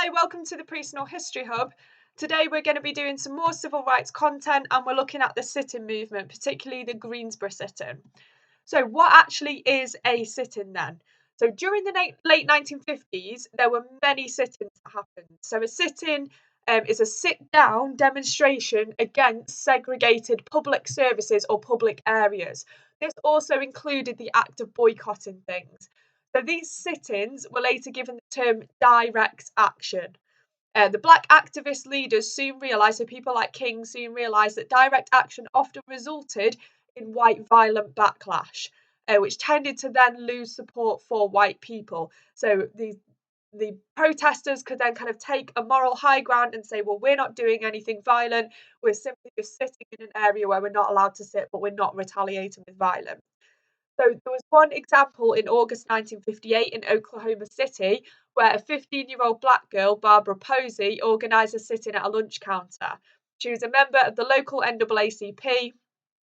Hi, welcome to the Personal History Hub. Today we're going to be doing some more civil rights content and we're looking at the sit-in movement, particularly the Greensboro sit-in. So what actually is a sit-in then? So during the late 1950s, there were many sit-ins that happened. So a sit-in is a sit-down demonstration against segregated public services or public areas. This also included the act of boycotting things. So these sit-ins were later given the term direct action. The black activist leaders soon realised, so people like King soon realised that direct action often resulted in white violent backlash, which tended to then lose support for white people. So the protesters could then kind of take a moral high ground and say, well, we're not doing anything violent. We're simply just sitting in an area where we're not allowed to sit, but we're not retaliating with violence. So there was one example in August 1958 in Oklahoma City where a 15-year-old black girl, Barbara Posey, organised a sit-in at a lunch counter. She was a member of the local NAACP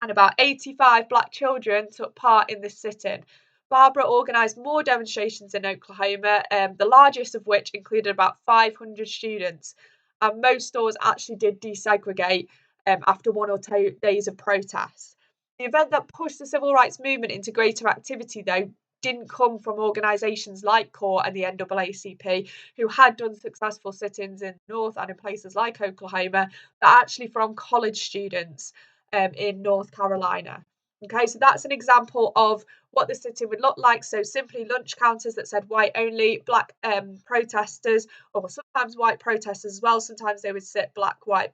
and about 85 black children took part in this sit-in. Barbara organised more demonstrations in Oklahoma, the largest of which included about 500 students. And most stores actually did desegregate after 1 or 2 days of protests. The event that pushed the civil rights movement into greater activity, though, didn't come from organisations like CORE and the NAACP, who had done successful sit-ins in the North and in places like Oklahoma, but actually from college students in North Carolina. Okay, so that's an example of what the sit-in would look like. So simply lunch counters that said white only, black protesters, or sometimes white protesters as well. Sometimes they would sit black, white,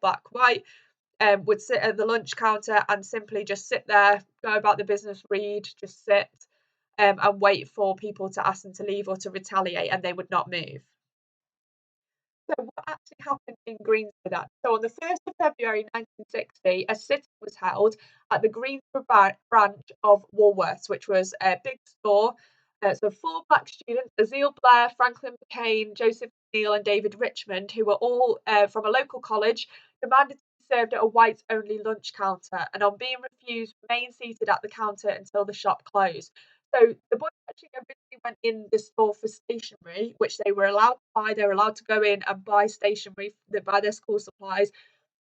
would sit at the lunch counter and simply just sit there, go about the business, read, just sit and wait for people to ask them to leave or to retaliate, and they would not move. So what actually happened in Greensboro then? So on the 1st of February 1960, a sit-in was held at the Greensboro branch of Woolworths, which was a big store. So 4 black students, Azeel Blair, Franklin McCain, Joseph Neal and David Richmond, who were all from a local college, demanded to be served at a whites-only lunch counter, and on being refused, remained seated at the counter until the shop closed. So the boys actually originally went in the store for stationery, which they were allowed to buy. They were allowed to go in and buy stationery, buy their school supplies.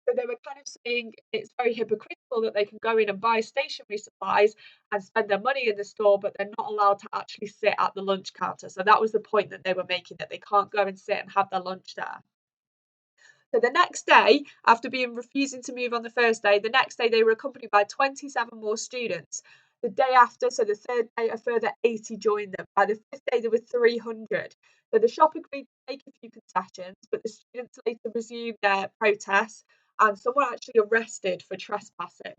So they were kind of saying it's very hypocritical that they can go in and buy stationery supplies and spend their money in the store, but they're not allowed to actually sit at the lunch counter. So that was the point that they were making, that they can't go and sit and have their lunch there. So the next day, after being refusing to move on the first day, the next day they were accompanied by 27 more students. The day after, so the third day, a further 80 joined them. By the fifth day, there were 300. So the shop agreed to make a few concessions, but the students later resumed their protests, and some were actually arrested for trespassing.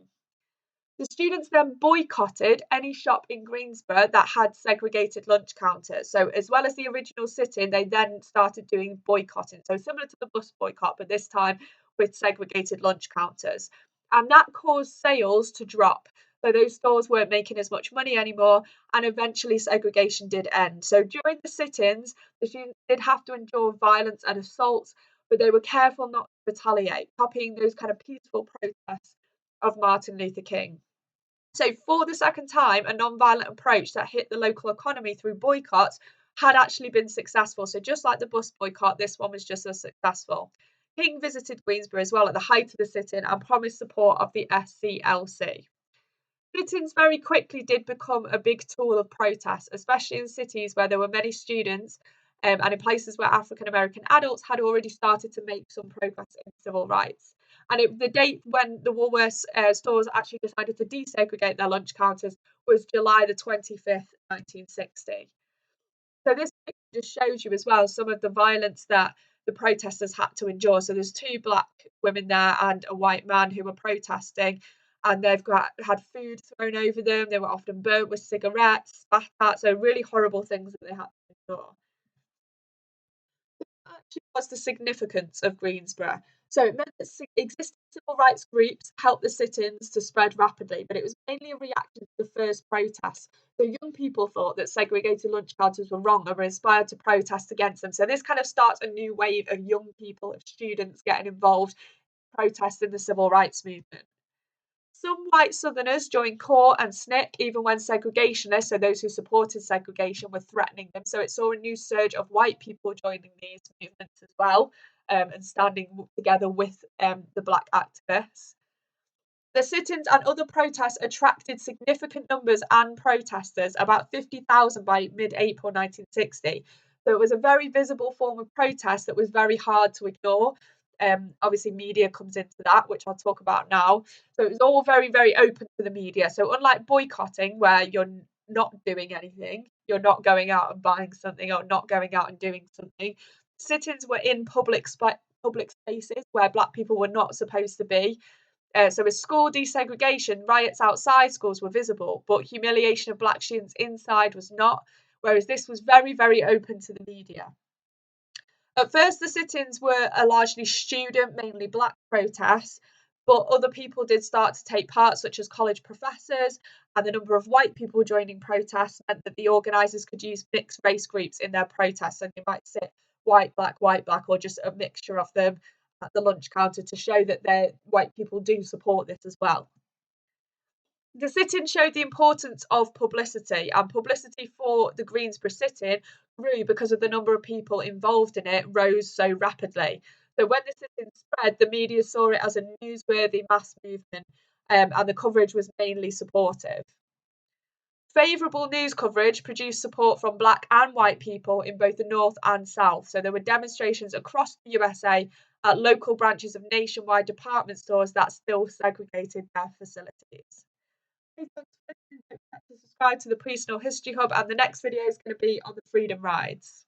The students then boycotted any shop in Greensboro that had segregated lunch counters. So as well as the original sit-in, they then started doing boycotting. So similar to the bus boycott, but this time with segregated lunch counters. And that caused sales to drop. So those stores weren't making as much money anymore, and eventually segregation did end. So during the sit-ins, the students did have to endure violence and assaults, but they were careful not to retaliate, copying those kind of peaceful protests of Martin Luther King. So for the second time, a non-violent approach that hit the local economy through boycotts had actually been successful. So just like the bus boycott, this one was just as successful. King visited Greensboro as well at the height of the sit-in and promised support of the SCLC. Sit-ins very quickly did become a big tool of protest, especially in cities where there were many students and in places where African American adults had already started to make some progress in civil rights. And the date when the Woolworths stores actually decided to desegregate their lunch counters was July the 25th, 1960. So this picture just shows you as well some of the violence that the protesters had to endure. So there's 2 black women there and a white man who were protesting, and they've had food thrown over them. They were often burnt with cigarettes, spat at, so really horrible things that they had to endure. Actually was the significance of Greensboro. So it meant that existing civil rights groups helped the sit-ins to spread rapidly, but it was mainly a reaction to the first protests. So young people thought that segregated lunch counters were wrong and were inspired to protest against them. So this kind of starts a new wave of young people, of students getting involved, protesting the civil rights movement. Some white Southerners joined CORE and SNCC even when segregationists, so those who supported segregation, were threatening them. So it saw a new surge of white people joining these movements as well, and standing together with the black activists. The sit-ins and other protests attracted significant numbers and protesters, about 50,000 by mid-April 1960. So it was a very visible form of protest that was very hard to ignore. Obviously, media comes into that, which I'll talk about now. So it was all very, very open to the media. So unlike boycotting, where you're not doing anything, you're not going out and buying something or not going out and doing something, sit-ins were in public spaces where black people were not supposed to be. So with school desegregation, riots outside schools were visible, but humiliation of black students inside was not, whereas this was very, very open to the media. At first, the sit-ins were a largely student, mainly black protests, but other people did start to take part, such as college professors, and the number of white people joining protests meant that the organisers could use mixed race groups in their protests, and they might sit white, black, or just a mixture of them at the lunch counter to show that white people do support this as well. The sit-in showed the importance of publicity, and publicity for the Greensboro sit-in grew because of the number of people involved in it rose so rapidly. So when the sit-in spread, the media saw it as a newsworthy mass movement, and the coverage was mainly supportive. Favourable news coverage produced support from black and white people in both the North and South. So there were demonstrations across the USA at local branches of nationwide department stores that still segregated their facilities. Okay, thanks for listening. Don't forget to subscribe to the Pre-Snow History Hub, and the next video is going to be on the Freedom Rides.